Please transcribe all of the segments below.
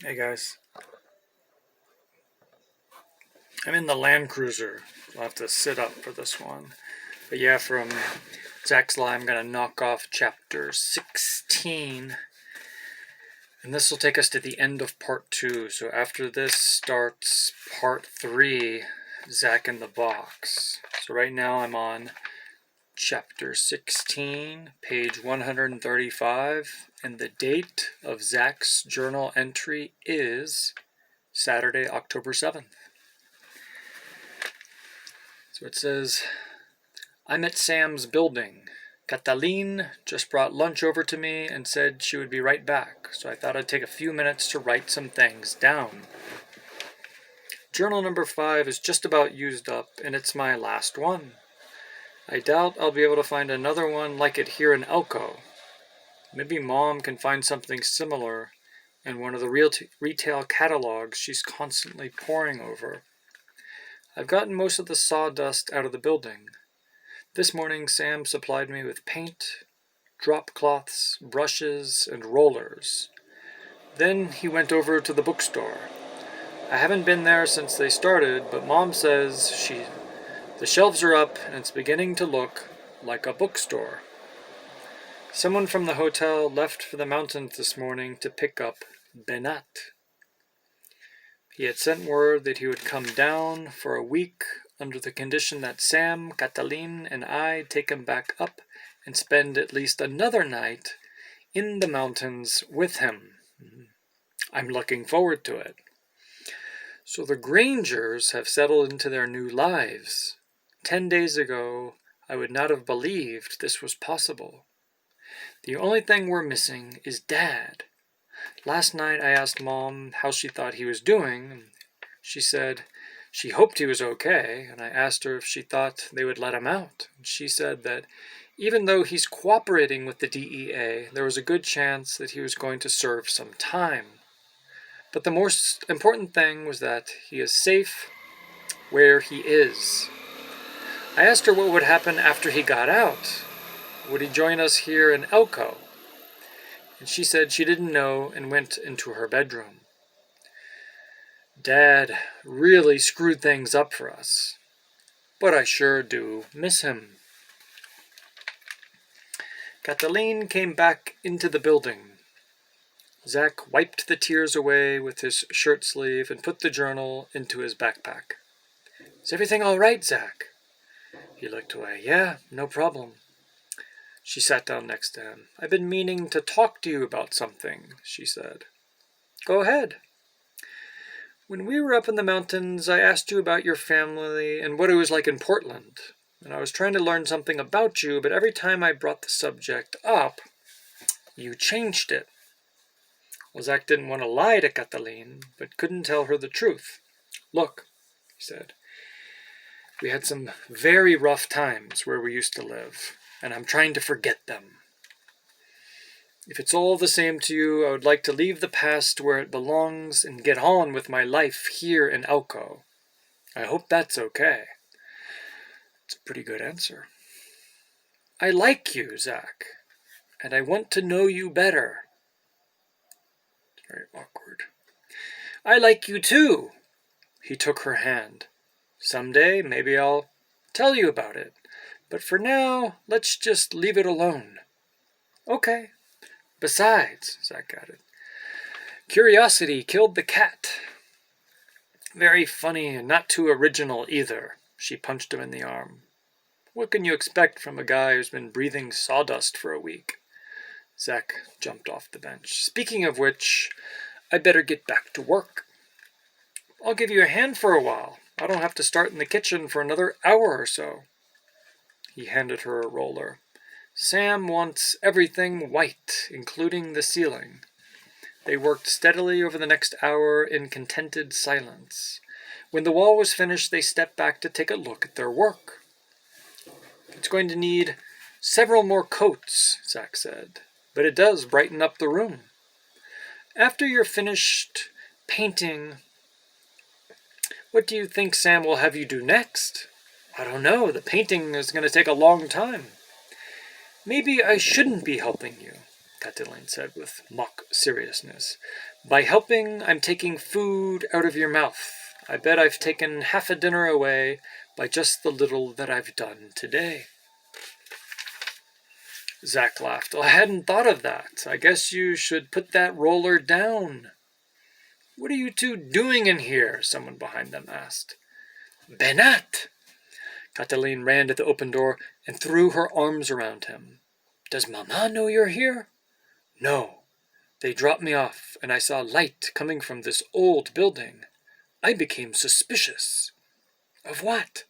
Hey guys, I'm in the Land Cruiser. I'll have to sit up for this one. But yeah, from Zach's Lie, I'm going to knock off chapter 16. And this will take us to the end of part 2. So after this starts part 3, Zach in the Box. So right now I'm on chapter 16, page 135. And the date of Zach's journal entry is Saturday, October 7th. So it says, I'm at Sam's building. Cataline just brought lunch over to me and said she would be right back, so I thought I'd take a few minutes to write some things down. Journal number 5 is just about used up, and it's my last one. I doubt I'll be able to find another one like it here in Elko. Maybe Mom can find something similar in one of the retail catalogs she's constantly poring over. I've gotten most of the sawdust out of the building. This morning Sam supplied me with paint, drop cloths, brushes, and rollers. Then he went over to the bookstore. I haven't been there since they started, but Mom says the shelves are up and it's beginning to look like a bookstore. Someone from the hotel left for the mountains this morning to pick up Benat. He had sent word that he would come down for a week under the condition that Sam, Cataline, and I take him back up and spend at least another night in the mountains with him. I'm looking forward to it. So the Grangers have settled into their new lives. 10 days ago, I would not have believed this was possible. The only thing we're missing is Dad. Last night I asked Mom how she thought he was doing. She said she hoped he was okay, and I asked her if she thought they would let him out. She said that even though he's cooperating with the DEA, there was a good chance that he was going to serve some time. But the most important thing was that he is safe where he is. I asked her what would happen after he got out. Would he join us here in Elko? And she said she didn't know and went into her bedroom. Dad really screwed things up for us, but I sure do miss him. Cataline came back into the building. Zach wiped the tears away with his shirt sleeve and put the journal into his backpack. Is everything all right, Zach? He looked away. Yeah, no problem. She sat down next to him. I've been meaning to talk to you about something, she said. Go ahead. When we were up in the mountains, I asked you about your family and what it was like in Portland. And I was trying to learn something about you, but every time I brought the subject up, you changed it. Well, Zach didn't want to lie to Cataline, but couldn't tell her the truth. Look, he said, we had some very rough times where we used to live, and I'm trying to forget them. If it's all the same to you, I would like to leave the past where it belongs and get on with my life here in Elko. I hope that's okay. It's a pretty good answer. I like you, Zach, and I want to know you better. It's very awkward. I like you too. He took her hand. Someday, maybe I'll tell you about it. But for now, let's just leave it alone. Okay. Besides, Zach added, curiosity killed the cat. Very funny and not too original either. She punched him in the arm. What can you expect from a guy who's been breathing sawdust for a week? Zach jumped off the bench. Speaking of which, I'd better get back to work. I'll give you a hand for a while. I don't have to start in the kitchen for another hour or so. He handed her a roller. Sam wants everything white, including the ceiling. They worked steadily over the next hour in contented silence. When the wall was finished, they stepped back to take a look at their work. It's going to need several more coats, Zach said, but it does brighten up the room. After you're finished painting, what do you think Sam will have you do next? I don't know. The painting is going to take a long time. Maybe I shouldn't be helping you. Cataline said with mock seriousness. By helping, I'm taking food out of your mouth. I bet I've taken half a dinner away by just the little that I've done today. Zack laughed. I hadn't thought of that. I guess you should put that roller down. What are you two doing in here? Someone behind them asked. Benat! Cataline ran to the open door and threw her arms around him. Does Mama know you're here? No. They dropped me off, and I saw light coming from this old building. I became suspicious. Of what?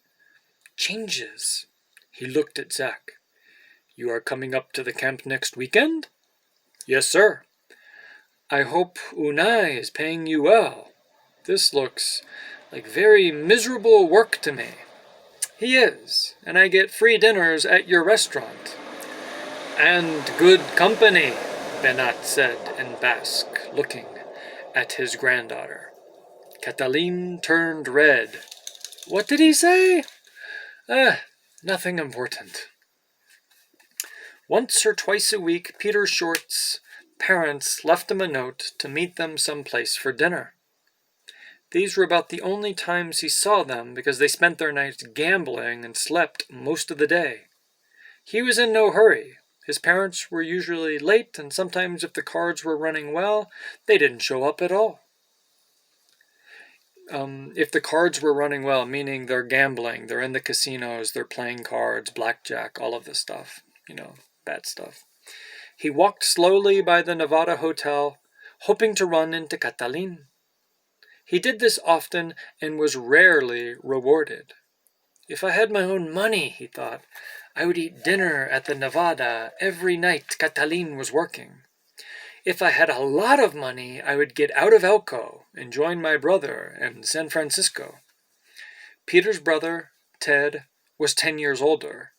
Changes. He looked at Zack. You are coming up to the camp next weekend? Yes, sir. I hope Unai is paying you well. This looks like very miserable work to me. He is, and I get free dinners at your restaurant. And good company, Benat said in Basque, looking at his granddaughter. Cataline turned red. What did he say? Nothing important. Once or twice a week, Peter Short's parents left him a note to meet them someplace for dinner. These were about the only times he saw them because they spent their nights gambling and slept most of the day. He was in no hurry. His parents were usually late, and sometimes if the cards were running well, they didn't show up at all. If the cards were running well, meaning they're gambling, they're in the casinos, they're playing cards, blackjack, all of this stuff, bad stuff. He walked slowly by the Nevada Hotel, hoping to run into Cataline. He did this often and was rarely rewarded. If I had my own money, he thought, I would eat dinner at the Nevada every night Cataline was working. If I had a lot of money, I would get out of Elko and join my brother in San Francisco. Peter's brother, Ted, was 10 years older.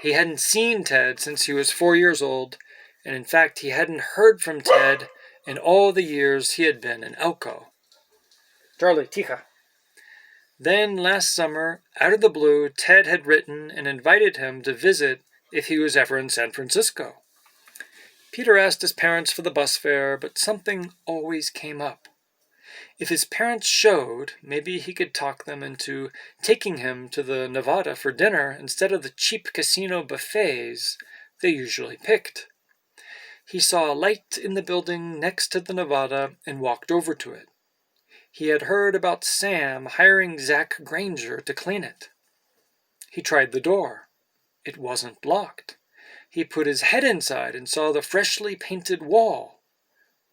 He hadn't seen Ted since he was 4 years old, and in fact he hadn't heard from Ted in all the years he had been in Elko. Charlie, tija. Then, last summer, out of the blue, Ted had written and invited him to visit if he was ever in San Francisco. Peter asked his parents for the bus fare, but something always came up. If his parents showed, maybe he could talk them into taking him to the Nevada for dinner instead of the cheap casino buffets they usually picked. He saw a light in the building next to the Nevada and walked over to it. He had heard about Sam hiring Zack Granger to clean it. He tried the door. It wasn't locked. He put his head inside and saw the freshly painted wall.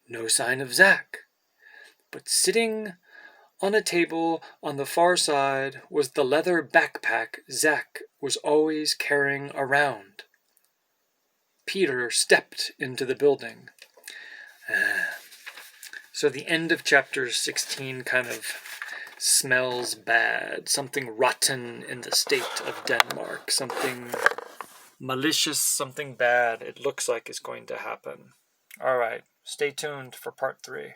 No sign of Zack. But sitting on a table on the far side was the leather backpack Zack was always carrying around. Peter stepped into the building. So the end of chapter 16 kind of smells bad. Something rotten in the state of Denmark. Something malicious, something bad it looks like is going to happen. All right, stay tuned for part 3.